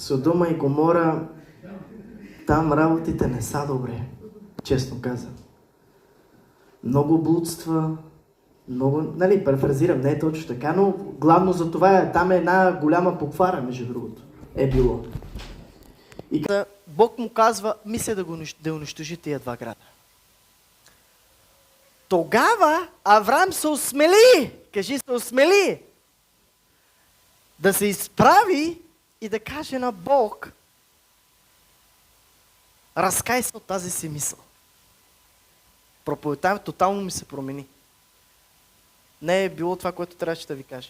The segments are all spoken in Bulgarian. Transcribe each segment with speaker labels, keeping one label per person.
Speaker 1: Содома и Гомора, там работите не са добре, честно казвам. Много блудства, много, нали, префразирам, не е точно така, но главно за това там е една голяма поквара, между другото, е било. И Бог му казва, мисля да унищожи тия два града. Тогава Авраам се осмели, кажи се осмели, да се изправи и да каже на Бог, разкай се от тази си мисъл. Проповедта тотално ми се промени. Не е било това, което трябваше да ви кажа.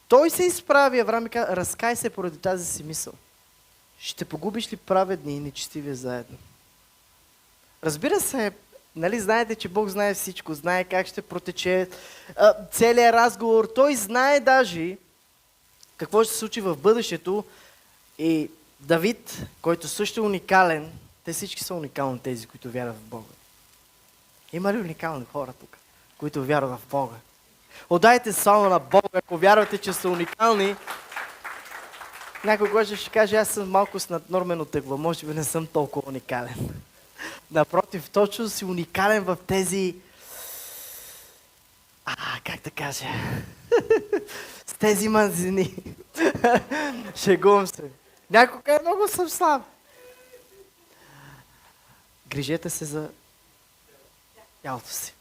Speaker 1: Той се изправи, Авраам и каза, разкай се поради тази си мисъл. Ще погубиш ли праведни и нечестивия заедно? Разбира се, нали знаете, че Бог знае всичко, знае как ще протече целият разговор. Той знае даже какво ще се случи в бъдещето. И Давид, който също е уникален, те всички са уникални, тези, които вярват в Бога. Има ли уникални хора тук, които вярват в Бога? Отдайте само на Бога, ако вярвате, че са уникални. Някой който ще каже, аз съм малко с наднормено тегло, може би не съм толкова уникален. Напротив, точно си уникален в тези... как да кажа? С тези манзини. Шегувам се. Някой каже, много съм слаб. Грижете се за тялото си.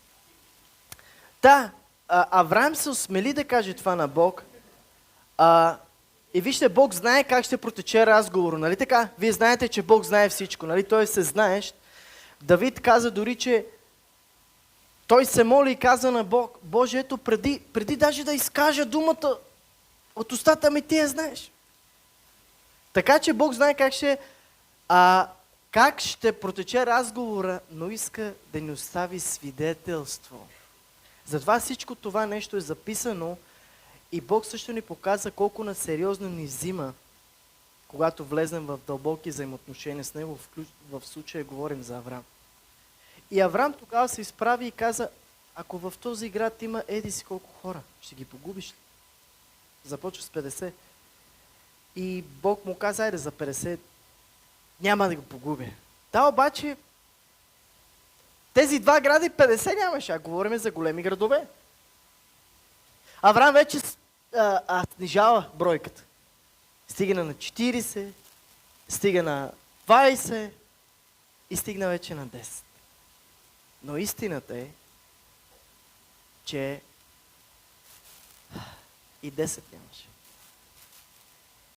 Speaker 1: Авраам се осмели да каже това на Бог. И вижте, Бог знае как ще протече разговор, нали така? Вие знаете, че Бог знае всичко, нали? Той се знаещ. Давид каза дори, че той се моли и каза на Бог, Боже, ето преди даже да изкажа думата от устата ми, ти я знаеш. Така че Бог знае как ще протече разговора, но иска да ни остави свидетелство. Затова всичко това нещо е записано и Бог също ни показа колко насериозно ни взима, когато влезнем в дълбоки взаимоотношения с Него, в случая говорим за Авраам. И Авраам тогава се изправи и каза, ако в този град има еди си колко хора, ще ги погубиш ли? Започва с 50. И Бог му каза, айде за 50, няма да го погубя. Обаче, тези два града и 50 нямаше, а говорим за големи градове. Авраам вече снижава бройката. Стигна на 40, стига на 20 и стигна вече на 10. Но истината е, че и 10 нямаше.